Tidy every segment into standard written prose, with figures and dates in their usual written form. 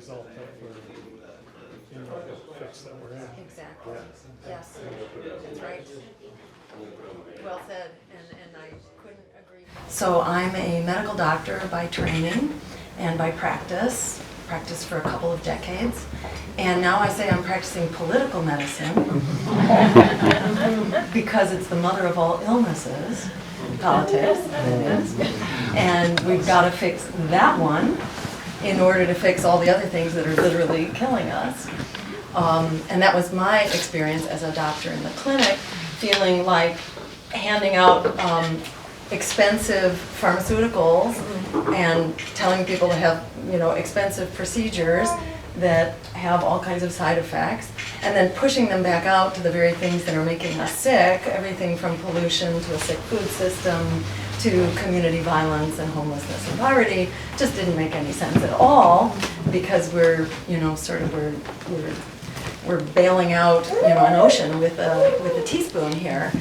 result that we're in the fix that we're in. Exactly. Yes, that's right. Well said, and I couldn't agree more. So I'm a medical doctor by training and by practiced for a couple of decades. And now I say I'm practicing political medicine because it's the mother of all illnesses, politics, it is. And we've got to fix that one in order to fix all the other things that are literally killing us. And that was my experience as a doctor in the clinic, feeling like handing out expensive pharmaceuticals and telling people to have, expensive procedures that have all kinds of side effects, and then pushing them back out to the very things that are making us sick, everything from pollution to a sick food system to community violence and homelessness and poverty. Just didn't make any sense at all, because we're bailing out an ocean with a teaspoon here,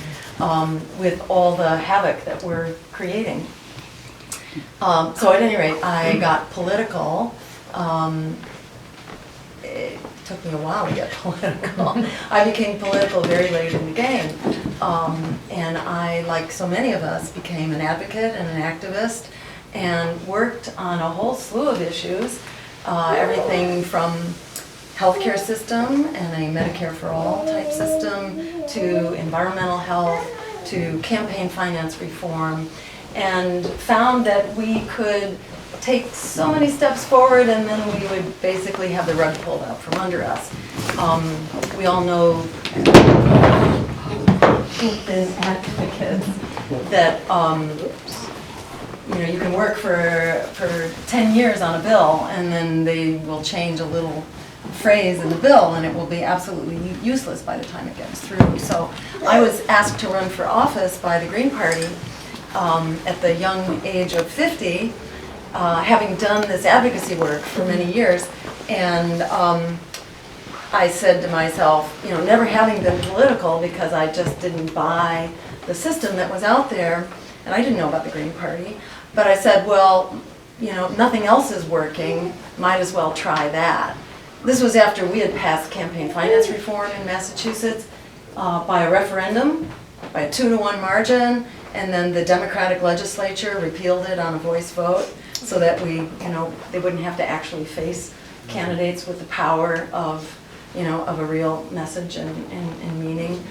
with all the havoc that we're creating. So at any rate, I got political. It took me a while to get political. I became political very late in the game. And I, like so many of us, became an advocate and an activist and worked on a whole slew of issues, everything from healthcare system and a Medicare for all type system to environmental health to campaign finance reform, and found that we could take so many steps forward and then we would basically have the rug pulled out from under us. We all know as advocates that you can work for 10 years on a bill and then they will change a little phrase in the bill and it will be absolutely useless by the time it gets through. So I was asked to run for office by the Green Party at the young age of 50, having done this advocacy work for many years, and I said to myself, never having been political because I just didn't buy the system that was out there, and I didn't know about the Green Party, but I said, well, nothing else is working, might as well try that. This was after we had passed campaign finance reform in Massachusetts by a referendum, by a 2-to-1 margin, and then the Democratic legislature repealed it on a voice vote so that they wouldn't have to actually face candidates with the power of a real message and meaning.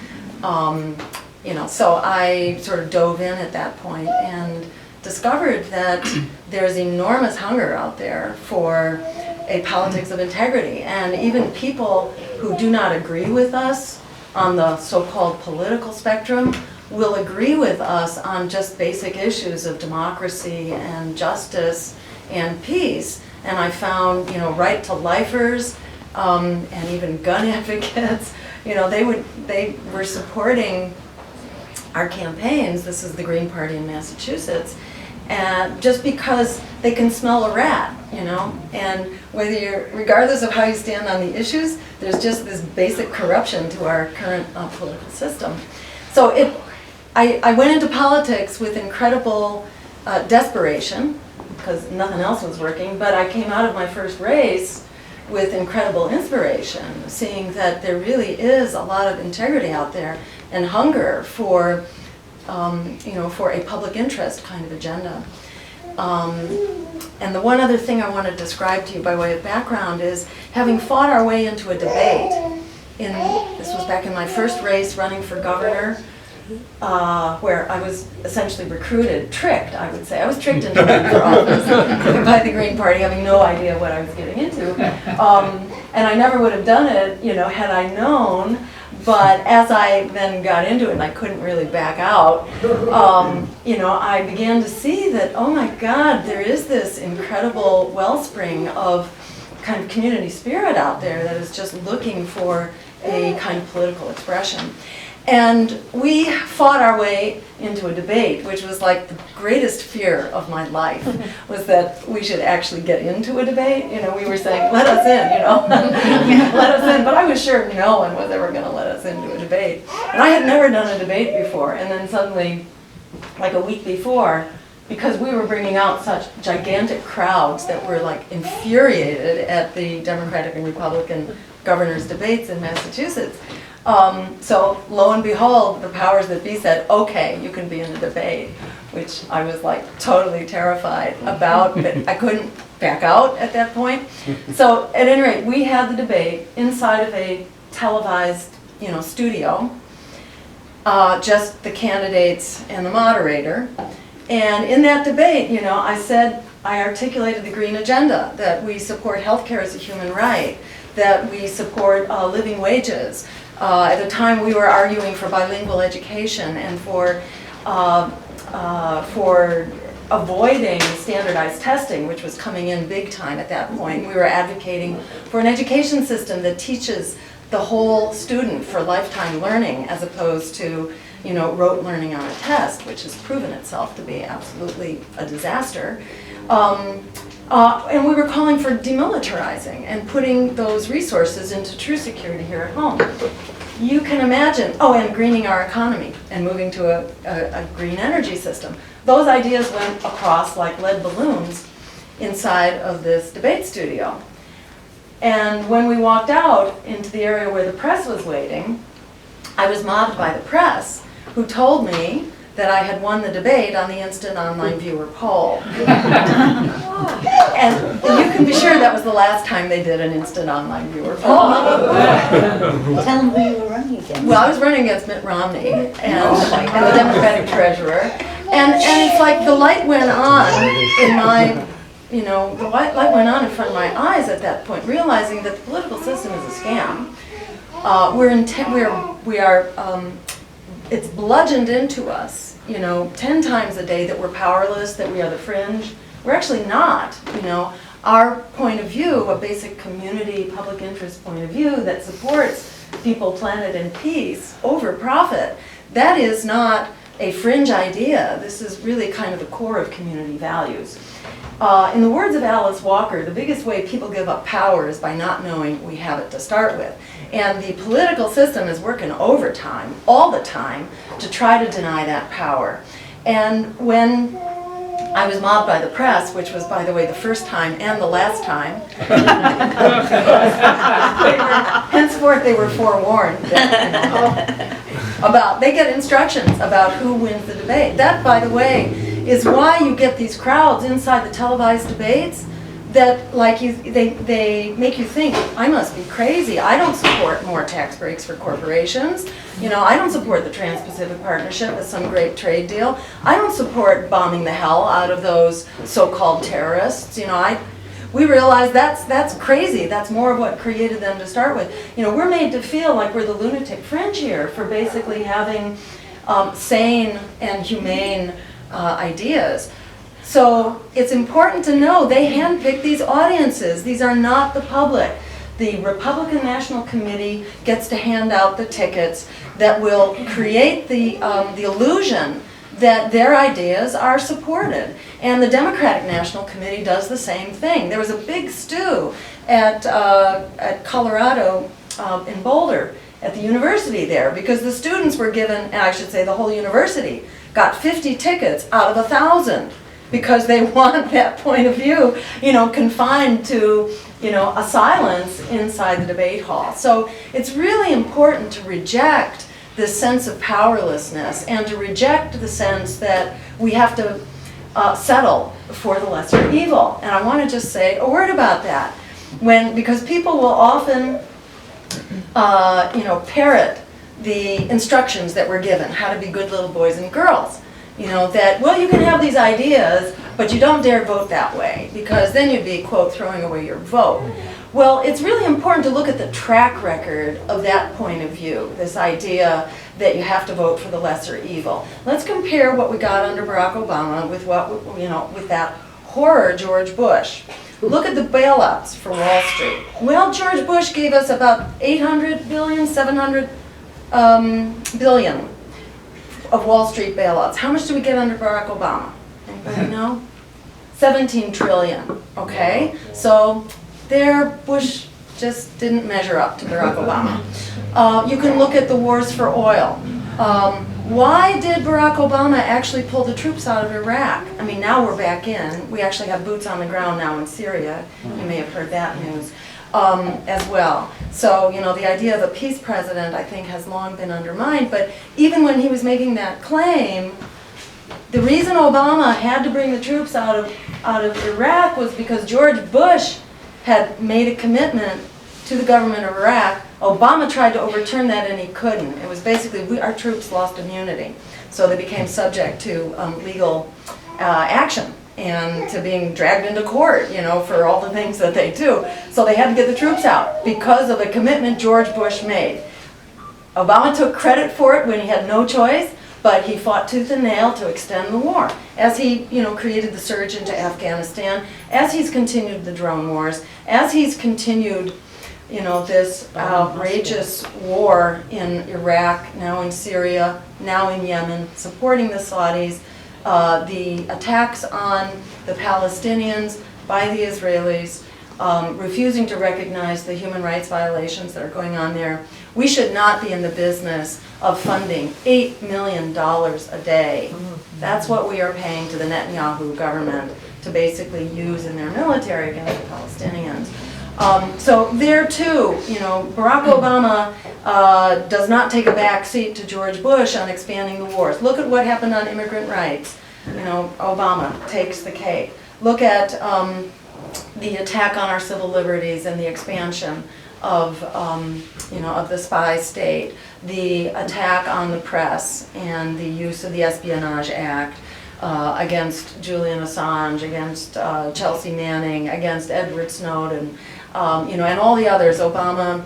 So I sort of dove in at that point and discovered that there's enormous hunger out there for a politics of integrity, and even people who do not agree with us on the so-called political spectrum will agree with us on just basic issues of democracy and justice and peace. And I found, right to lifers and even gun advocates, they were supporting our campaigns. This is the Green Party in Massachusetts, and just because they can smell a rat, and regardless of how you stand on the issues, there's just this basic corruption to our current political system. So I went into politics with incredible desperation, because nothing else was working, but I came out of my first race with incredible inspiration, seeing that there really is a lot of integrity out there and hunger for, for a public interest kind of agenda. And the one other thing I want to describe to you by way of background is having fought our way into a debate. This was back in my first race running for governor, where I was essentially tricked, I would say. I was tricked into running for office by the Green Party, having no idea what I was getting into. And I never would have done it, had I known. But as I then got into it and I couldn't really back out, I began to see that, oh my God, there is this incredible wellspring of kind of community spirit out there that is just looking for a kind of political expression. And we fought our way into a debate, which was like the greatest fear of my life, was that we should actually get into a debate. We were saying, let us in, let us in. But I was sure no one was ever going to let us into a debate. And I had never done a debate before. And then suddenly, like a week before, because we were bringing out such gigantic crowds that were like infuriated at the Democratic and Republican governors' debates in Massachusetts. So lo and behold, the powers that be said, okay, you can be in the debate, which I was like totally terrified about, but I couldn't back out at that point. So at any rate, we had the debate inside of a televised, studio, just the candidates and the moderator. And in that debate, I articulated the green agenda, that we support healthcare as a human right, that we support living wages. At the time, we were arguing for bilingual education and for avoiding standardized testing, which was coming in big time at that point. We were advocating for an education system that teaches the whole student for lifetime learning, as opposed to, rote learning on a test, which has proven itself to be absolutely a disaster. And we were calling for demilitarizing and putting those resources into true security here at home. You can imagine, and greening our economy and moving to a green energy system. Those ideas went across like lead balloons inside of this debate studio. And when we walked out into the area where the press was waiting, I was mobbed by the press, who told me that I had won the debate on the instant online viewer poll. And you can be sure that was the last time they did an instant online viewer poll. Tell them who you were running against. Well, I was running against Mitt Romney and the Democratic treasurer. And it's like the light went on in my, the light went on in front of my eyes at that point, realizing that the political system is a scam. It's bludgeoned into us, 10 times a day that we're powerless, that we are the fringe. We're actually not, Our point of view, a basic community, public interest point of view that supports people, planet, and peace over profit, that is not a fringe idea. This is really kind of the core of community values. In the words of Alice Walker, the biggest way people give up power is by not knowing we have it to start with. And the political system is working overtime, all the time, to try to deny that power. And when I was mobbed by the press, which was, by the way, the first time and the last time, henceforth they were forewarned that, they get instructions about who wins the debate. That, by the way, is why you get these crowds inside the televised debates that they make you think, I must be crazy. I don't support more tax breaks for corporations. I don't support the Trans-Pacific Partnership as some great trade deal. I don't support bombing the hell out of those so-called terrorists. We realize that's crazy. That's more of what created them to start with. We're made to feel like we're the lunatic fringe here for basically having sane and humane ideas. So it's important to know they handpick these audiences. These are not the public. The Republican National Committee gets to hand out the tickets that will create the illusion that their ideas are supported. And the Democratic National Committee does the same thing. There was a big stew at Colorado in Boulder at the university there because the students were given, and I should say the whole university, got 50 tickets out of 1,000. Because they want that point of view, confined to, a silence inside the debate hall. So it's really important to reject this sense of powerlessness and to reject the sense that we have to settle for the lesser evil. And I want to just say a word about that, because people will often, parrot the instructions that we're given, how to be good little boys and girls. That, you can have these ideas, but you don't dare vote that way, because then you'd be, quote, throwing away your vote. Well, it's really important to look at the track record of that point of view, this idea that you have to vote for the lesser evil. Let's compare what we got under Barack Obama with with that horror George Bush. Look at the bailouts for Wall Street. Well, George Bush gave us about 800 billion, 700 billion of Wall Street bailouts. How much do we get under Barack Obama? Anybody know? 17 trillion, okay? So there, Bush just didn't measure up to Barack Obama. You can look at the wars for oil. Why did Barack Obama actually pull the troops out of Iraq? I mean, now we're back in. We actually have boots on the ground now in Syria. You may have heard that news as well. So, you know, the idea of a peace president, I think, has long been undermined. But even when he was making that claim, the reason Obama had to bring the troops out of Iraq was because George Bush had made a commitment to the government of Iraq. Obama tried to overturn that and he couldn't. It was basically, our troops lost immunity. So they became subject to legal action and to being dragged into court, you know, for all the things that they do. So they had to get the troops out because of a commitment George Bush made. Obama took credit for it when he had no choice, but he fought tooth and nail to extend the war. As he, you know, created the surge into Afghanistan, as he's continued the drone wars, as he's continued, you know, this outrageous war in Iraq, now in Syria, now in Yemen, supporting the Saudis, the attacks on the Palestinians by the Israelis, refusing to recognize the human rights violations that are going on there. We should not be in the business of funding $8 million a day. That's what we are paying to the Netanyahu government to basically use in their military against the Palestinians. So there too, you know, Barack Obama does not take a back seat to George Bush on expanding the wars. Look at what happened on immigrant rights. You know, Obama takes the cake. Look at the attack on our civil liberties and the expansion of, you know, of the spy state, the attack on the press and the use of the Espionage Act against Julian Assange, against Chelsea Manning, against Edward Snowden, you know, and all the others. Obama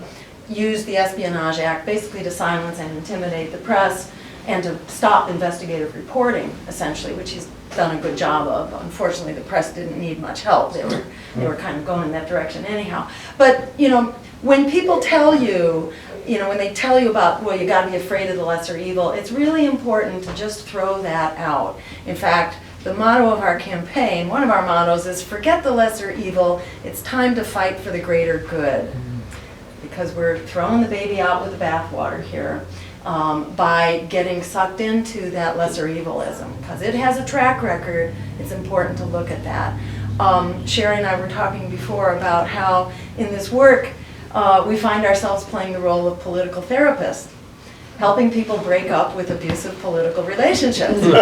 used the Espionage Act basically to silence and intimidate the press and to stop investigative reporting, essentially, which he's done a good job of. Unfortunately, the press didn't need much help. They were kind of going in that direction anyhow. But, you know, when people tell you, you know, when they tell you about, well, you got to be afraid of the lesser evil, it's really important to just throw that out. In fact, the motto of our campaign, one of our mottos is, forget the lesser evil, it's time to fight for the greater good. Because we're throwing the baby out with the bathwater here by getting sucked into that lesser evilism. Because it has a track record, it's important to look at that. Sherry and I were talking before about how in this work we find ourselves playing the role of political therapists, helping people break up with abusive political relationships. You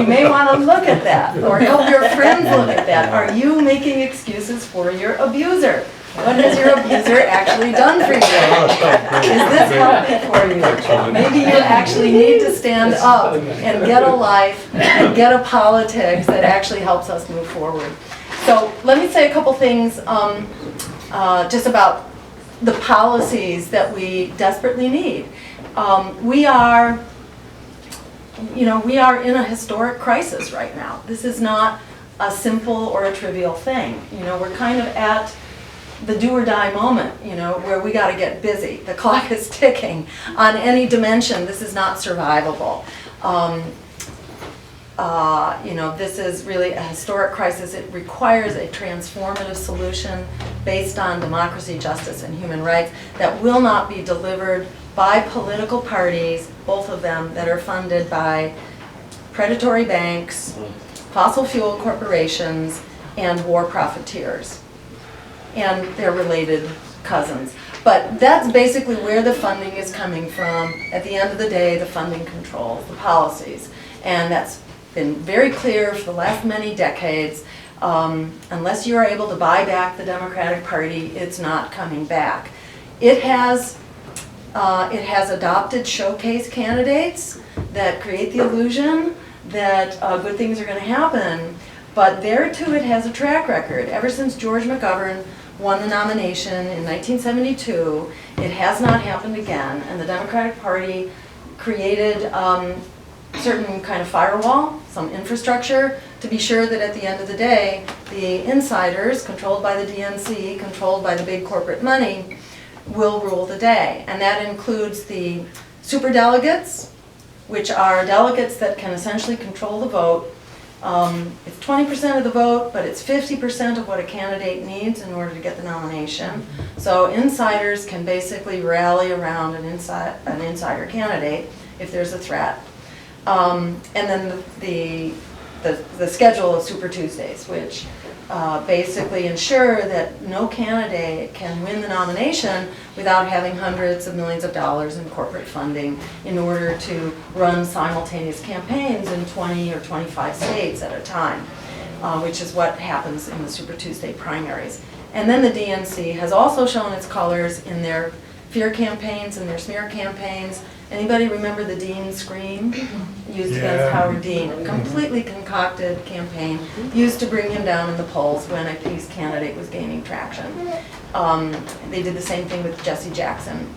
may want to look at that, or help your friends look at that. Are you making excuses for your abuser? What has your abuser actually done for you? Is this healthy for you? Maybe you actually need to stand up and get a life and get a politics that actually helps us move forward. So let me say a couple things just about the policies that we desperately need. We are in a historic crisis right now. This is not a simple or a trivial thing. You know, we're kind of at the do or die moment, you know, where we got to get busy. The clock is ticking on any dimension. This is not survivable. You know, this is really a historic crisis. It requires a transformative solution based on democracy, justice, and human rights that will not be delivered by political parties, both of them that are funded by predatory banks, fossil fuel corporations, and war profiteers, and their related cousins. But that's basically where the funding is coming from. At the end of the day, the funding controls the policies. And that's been very clear for the last many decades. Unless you are able to buy back the Democratic Party, it's not coming back. It has adopted showcase candidates that create the illusion that good things are going to happen. But there too, it has a track record. Ever since George McGovern won the nomination in 1972, it has not happened again. And the Democratic Party created certain kind of firewall, some infrastructure, to be sure that at the end of the day, the insiders, controlled by the DNC, controlled by the big corporate money, will rule the day. And that includes the superdelegates, which are delegates that can essentially control the vote. It's 20% of the vote, but it's 50% of what a candidate needs in order to get the nomination. So insiders can basically rally around an insider candidate, if there's a threat. And then the schedule of Super Tuesdays, which basically ensure that no candidate can win the nomination without having hundreds of millions of dollars in corporate funding in order to run simultaneous campaigns in 20 or 25 states at a time, which is what happens in the Super Tuesday primaries. And then the DNC has also shown its colors in their fear campaigns and their smear campaigns. Anybody remember the Dean scream used against Howard Dean? A completely concocted campaign used to bring him down in the polls when a peace candidate was gaining traction. They did the same thing with Jesse Jackson,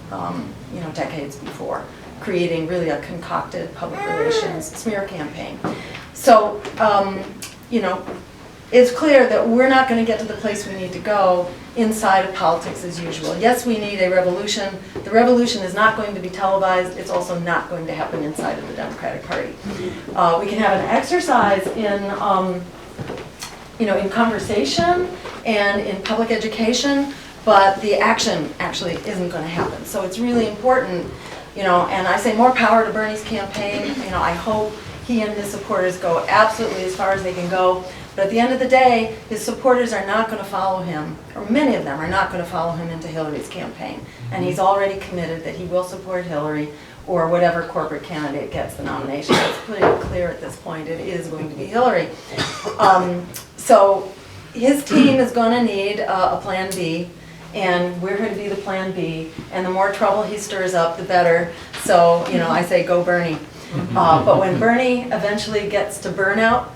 decades before, creating really a concocted public relations smear campaign. So, it's clear that we're not going to get to the place we need to go inside of politics as usual. Yes, we need a revolution. The revolution is not going to be televised. It's also not going to happen inside of the Democratic Party. We can have an exercise in conversation and in public education, but the action actually isn't going to happen. So it's really important, and I say more power to Bernie's campaign. I hope he and his supporters go absolutely as far as they can go. But at the end of the day, his supporters are not going to follow him, or many of them are not going to follow him into Hillary's campaign. And he's already committed that he will support Hillary or whatever corporate candidate gets the nomination. It's pretty clear at this point it is going to be Hillary. So his team is going to need a plan B, and we're going to be the plan B. And the more trouble he stirs up, the better. So, I say go Bernie. But when Bernie eventually gets to burnout,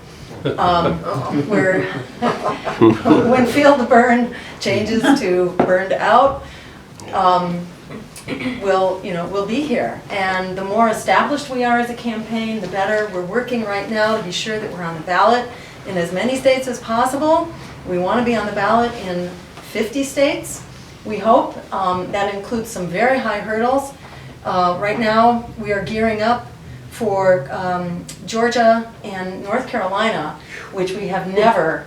when feel the burn changes to burned out, we'll be here. And the more established we are as a campaign, the better. We're working right now to be sure that we're on the ballot in as many states as possible. We want to be on the ballot in 50 states, we hope. That includes some very high hurdles. Right now, we are gearing up for Georgia and North Carolina, which we have never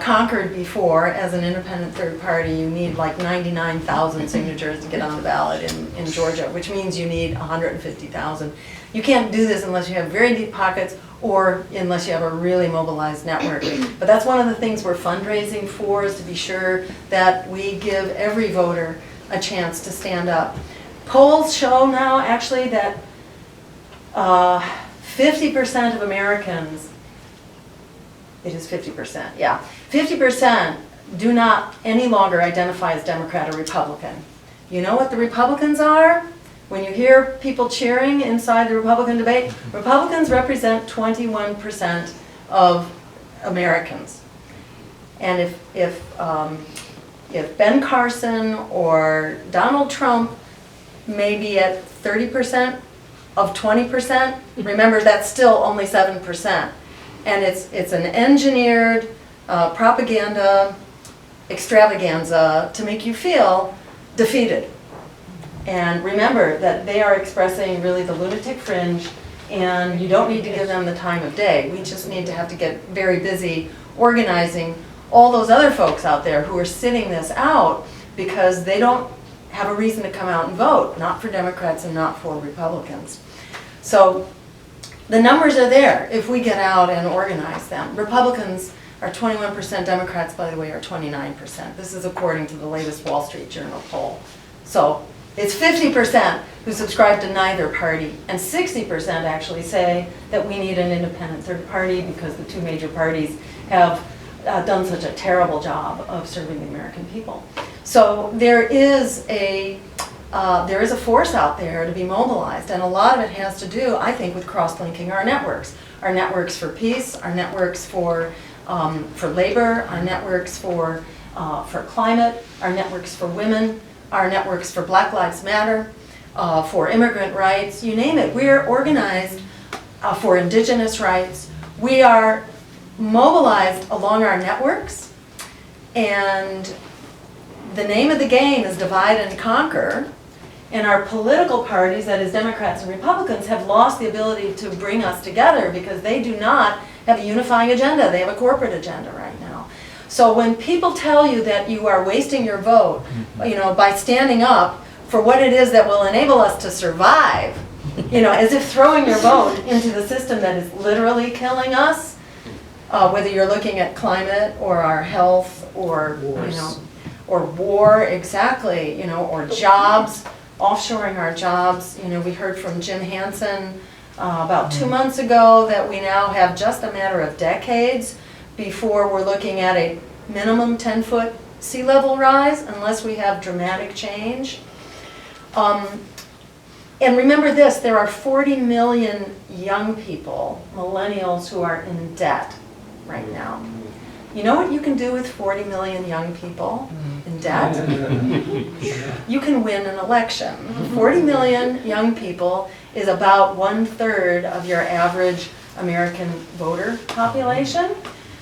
conquered before as an independent third party. You need like 99,000 signatures to get on the ballot in Georgia, which means you need 150,000. You can't do this unless you have very deep pockets or unless you have a really mobilized network. But that's one of the things we're fundraising for, is to be sure that we give every voter a chance to stand up. Polls show now actually that 50% of Americans, it is 50%, yeah, 50% do not any longer identify as Democrat or Republican. You know what the Republicans are? When you hear people cheering inside the Republican debate, Republicans represent 21% of Americans. And if Ben Carson or Donald Trump may be at 30% of 20%, remember that's still only 7%. And it's an engineered propaganda extravaganza to make you feel defeated. And remember that they are expressing really the lunatic fringe, and you don't need to give them the time of day. We just need to have to get very busy organizing all those other folks out there who are sitting this out because they don't have a reason to come out and vote, not for Democrats and not for Republicans. So the numbers are there if we get out and organize them. Republicans are 21%, Democrats, by the way, are 29%. This is according to the latest Wall Street Journal poll. So it's 50% who subscribe to neither party, and 60% actually say that we need an independent third party because the two major parties have done such a terrible job of serving the American people. So there is a force out there to be mobilized, and a lot of it has to do, I think, with cross-linking our networks for peace, our networks for labor, our networks for climate, our networks for women, our networks for Black Lives Matter, for immigrant rights, you name it. We are organized for indigenous rights. We are mobilized along our networks, and the name of the game is divide and conquer. And our political parties, that is Democrats and Republicans, have lost the ability to bring us together because they do not have a unifying agenda. They have a corporate agenda right now. So when people tell you that you are wasting your vote, by standing up for what it is that will enable us to survive, You know, as if throwing your vote into the system that is literally killing us, whether you're looking at climate or our health or, Wars. you know, or war, exactly, you know, or jobs, offshoring our jobs. You know, we heard from Jim Hansen about 2 months ago that we now have just a matter of decades before we're looking at a minimum 10-foot sea level rise unless we have dramatic change. And remember this, there are 40 million young people, millennials, who are in debt right now. You know what you can do with 40 million young people in debt? You can win an election. 40 million young people is about 1/3 of your average American voter population.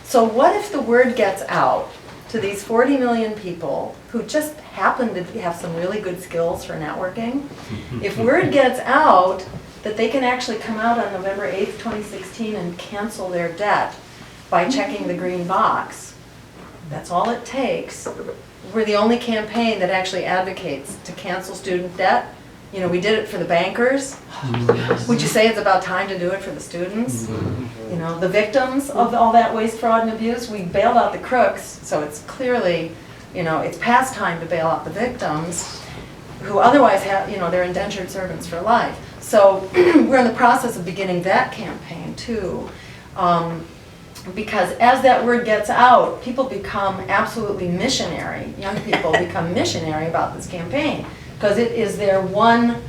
So what if the word gets out to these 40 million people who just happen to have some really good skills for networking? If word gets out that they can actually come out on November 8th, 2016 and cancel their debt by checking the green box, that's all it takes. We're the only campaign that actually advocates to cancel student debt. You know, we did it for the bankers. Would you say it's about time to do it for the students? You know, the victims of all that waste, fraud, and abuse, we bailed out the crooks, so it's clearly, you know, it's past time to bail out the victims who otherwise have, you know, they're indentured servants for life. So we're in the process of beginning that campaign too. Because as that word gets out, people become absolutely missionary. Young people become missionary about this campaign because it is their one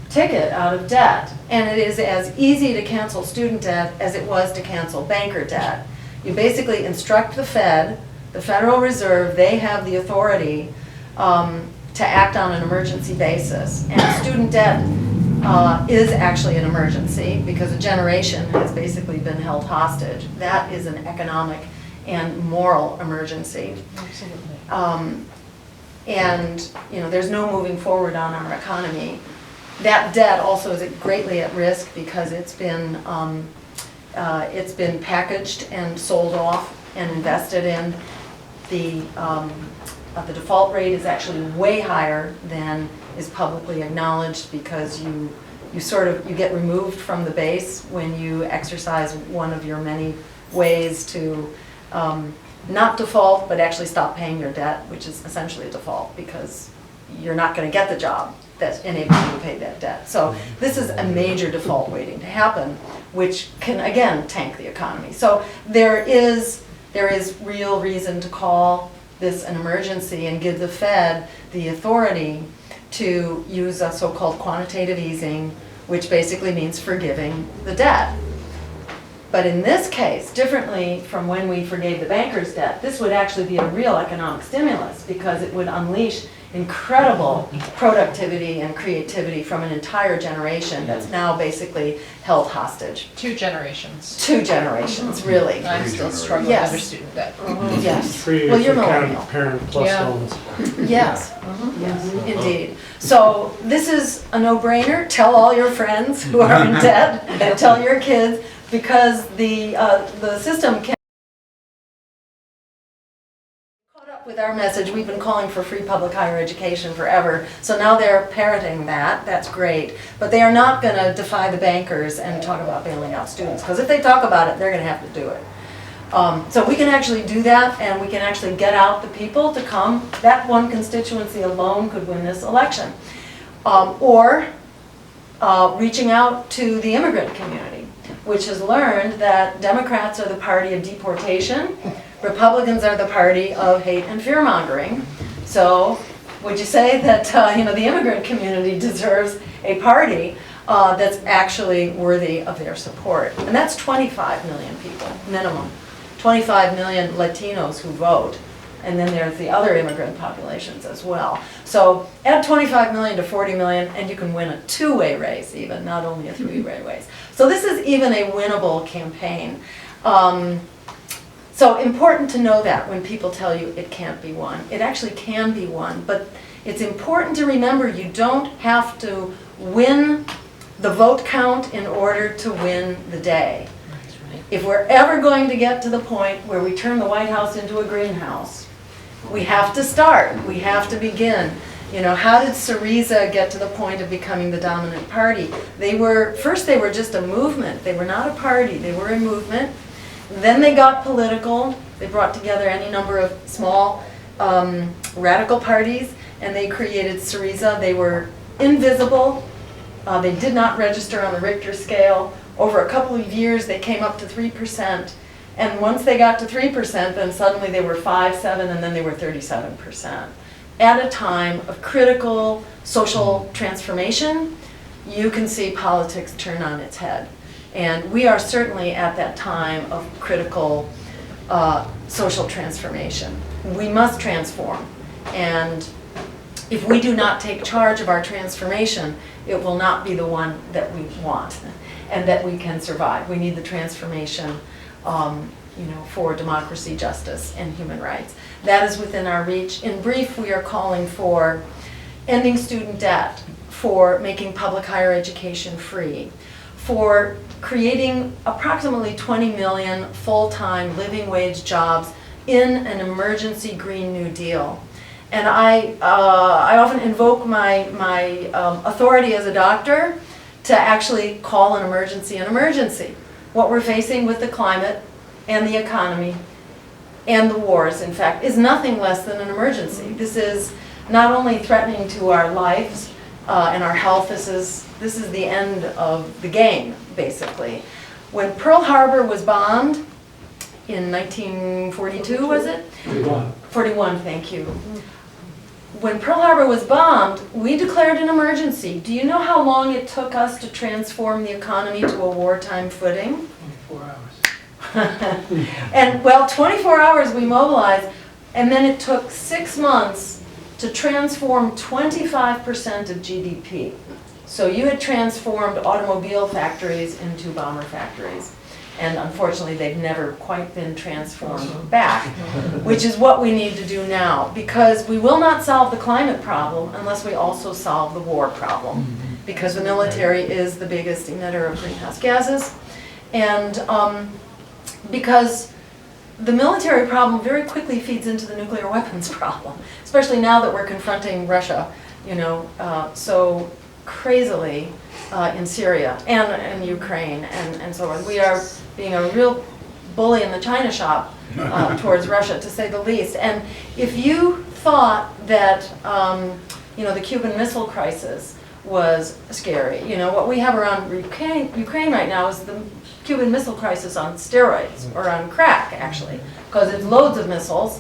ticket out of debt. And it is as easy to cancel student debt as it was to cancel banker debt. You basically instruct the Fed, the Federal Reserve, they have the authority to act on an emergency basis. And student debt is actually an emergency because a generation has basically been held hostage. That is an economic and moral emergency. Absolutely. And you know, there's no moving forward on our economy. That debt also is greatly at risk because it's been packaged and sold off and invested in. The default rate is actually way higher than is publicly acknowledged because you get removed from the base when you exercise one of your many ways to not default but actually stop paying your debt, which is essentially a default because you're not going to get the job that enables you to pay that debt. So this is a major default waiting to happen, which can again tank the economy. So there is real reason to call this an emergency and give the Fed the authority to use a so-called quantitative easing, which basically means forgiving the debt. But in this case, differently from when we forgave the bankers' debt, this would actually be a real economic stimulus because it would unleash incredible productivity and creativity from an entire generation that's now basically held hostage. 2 generations. 2 generations, really. I'm still struggling Yes. under student debt. Yes. 3 Well, if you're you count millennial. parent plus Yeah. loans. Yes, yes, indeed. So this is a no-brainer. Tell all your friends who are in debt and tell your kids because the system can caught up with our message. We've been calling for free public higher education forever. So now they're parroting that. That's great. But they are not going to defy the bankers and talk about bailing out students because if they talk about it, they're going to have to do it. So we can actually do that and we can actually get out the people to come. That one constituency alone could win this election. Or reaching out to the immigrant community, which has learned that Democrats are the party of deportation, Republicans are the party of hate and fear-mongering. So would you say that the immigrant community deserves a party that's actually worthy of their support? And that's 25 million people, minimum. 25 million Latinos who vote, and then there's the other immigrant populations as well. So add 25 million to 40 million, and you can win a 2-way race even, not only a 3-way race. So this is even a winnable campaign. So important to know that when people tell you it can't be won. It actually can be won, but it's important to remember you don't have to win the vote count in order to win the day. If we're ever going to get to the point where we turn the White House into a greenhouse, we have to start, we have to begin. You know, how did Syriza get to the point of becoming the dominant party? First they were just a movement. They were not a party, they were a movement. Then they got political. They brought together any number of small radical parties, and they created Syriza. They were invisible. They did not register on the Richter scale. Over a couple of years, they came up to 3%. And once they got to 3%, then suddenly they were 5, 7, and then they were 37%. At a time of critical social transformation, you can see politics turn on its head. And we are certainly at that time of critical social transformation. We must transform. And if we do not take charge of our transformation, it will not be the one that we want and that we can survive. We need the transformation for democracy, justice, and human rights. That is within our reach. In brief, we are calling for ending student debt, for making public higher education free, for creating approximately 20 million full-time living wage jobs in an emergency Green New Deal. And I often invoke my authority as a doctor to actually call an emergency an emergency. What we're facing with the climate and the economy and the wars, in fact, is nothing less than an emergency. This is not only threatening to our lives and our health, this is the end of the game, basically. When Pearl Harbor was bombed in 1942, was it? 41. 41, thank you. When Pearl Harbor was bombed, we declared an emergency. Do you know how long it took us to transform the economy to a wartime footing? 24 hours. And well, 24 hours we mobilized, and then it took 6 months to transform 25% of GDP. So you had transformed automobile factories into bomber factories. And unfortunately, they've never quite been transformed back, which is what we need to do now, because we will not solve the climate problem unless we also solve the war problem, because the military is the biggest emitter of greenhouse gases, and because the military problem very quickly feeds into the nuclear weapons problem, especially now that we're confronting Russia, so crazily in Syria and Ukraine and so on. We are being a real bully in the china shop towards Russia, to say the least. And if you thought that the Cuban Missile Crisis was scary, what we have around Ukraine right now is the Cuban Missile Crisis on steroids, or on crack, actually, because it's loads of missiles,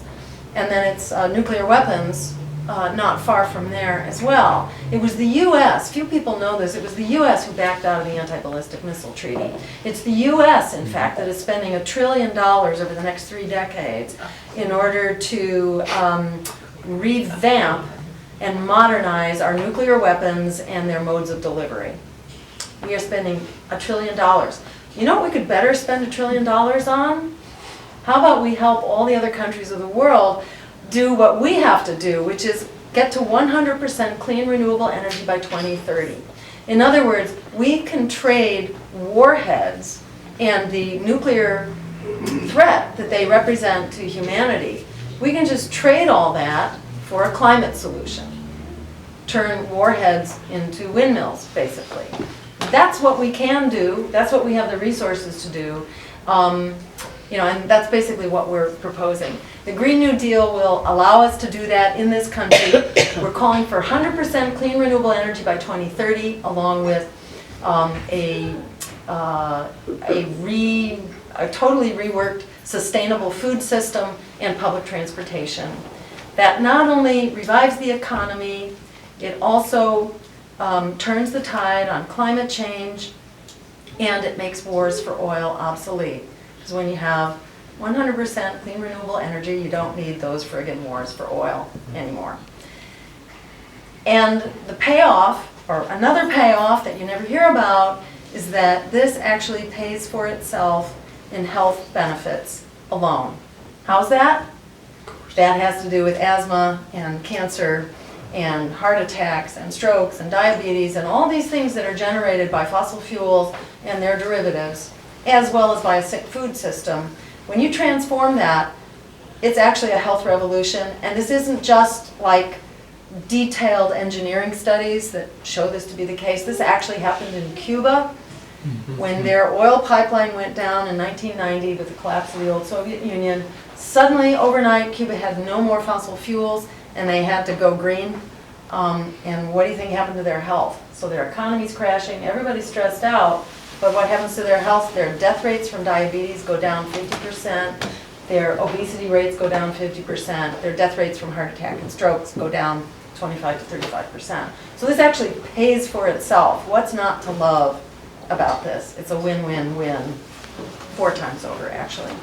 and then it's nuclear weapons not far from there as well. It was the U.S., few people know this, it was the U.S. who backed out of the Anti-Ballistic Missile Treaty. It's the U.S., in fact, that is spending $1 trillion over the next 3 decades in order to revamp and modernize our nuclear weapons and their modes of delivery. We are spending $1 trillion. You know what we could better spend $1 trillion on? How about we help all the other countries of the world do what we have to do, which is get to 100% clean renewable energy by 2030. In other words, we can trade warheads and the nuclear threat that they represent to humanity. We can just trade all that for a climate solution. Turn warheads into windmills, basically. That's what we can do. That's what we have the resources to do. And that's basically what we're proposing. The Green New Deal will allow us to do that in this country. We're calling for 100% clean renewable energy by 2030, along with a totally reworked sustainable food system and public transportation. That not only revives the economy, it also turns the tide on climate change, and it makes wars for oil obsolete. Because when you have 100% clean renewable energy, you don't need those friggin' wars for oil anymore. And the payoff, or another payoff that you never hear about, is that this actually pays for itself in health benefits alone. How's that? That has to do with asthma and cancer and heart attacks and strokes and diabetes and all these things that are generated by fossil fuels and their derivatives, as well as by a sick food system. When you transform that, it's actually a health revolution, and this isn't just like detailed engineering studies that show this to be the case. This actually happened in Cuba when their oil pipeline went down in 1990 with the collapse of the old Soviet Union. Suddenly, overnight, Cuba had no more fossil fuels and they had to go green. And what do you think happened to their health? So their economy's crashing, everybody's stressed out, but what happens to their health? Their death rates from diabetes go down 50%, their obesity rates go down 50%, their death rates from heart attack and strokes go down 25 to 35%. So this actually pays for itself. What's not to love about this? It's a win-win-win, 4 times over actually.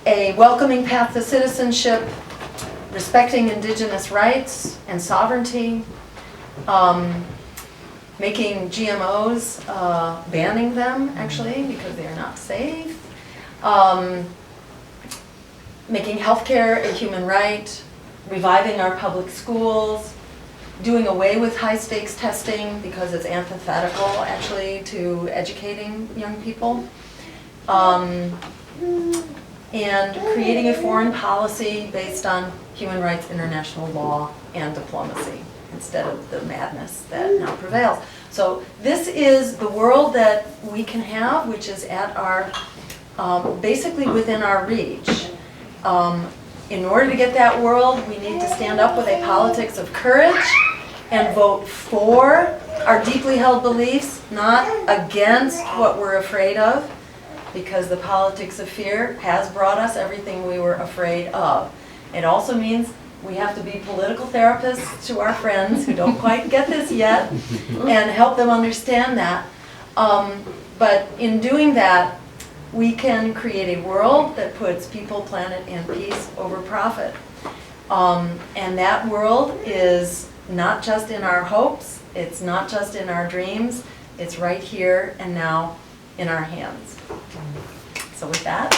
A welcoming path to citizenship, respecting indigenous rights and sovereignty, making GMOs, banning them actually because they are not safe, making healthcare a human right, reviving our public schools, doing away with high-stakes testing because it's antithetical actually to educating young people, and creating a foreign policy based on human rights, international law, and diplomacy instead of the madness that now prevails. So this is the world that we can have, which is at our, basically within our reach. In order to get that world, we need to stand up with a politics of courage and vote for our deeply held beliefs, not against what we're afraid of, because the politics of fear has brought us everything we were afraid of. It also means we have to be political therapists to our friends who don't quite get this yet and help them understand that. But in doing that, we can create a world that puts people, planet, and peace over profit. And that world is not just in our hopes, it's not just in our dreams, it's right here and now in our hands. So with that,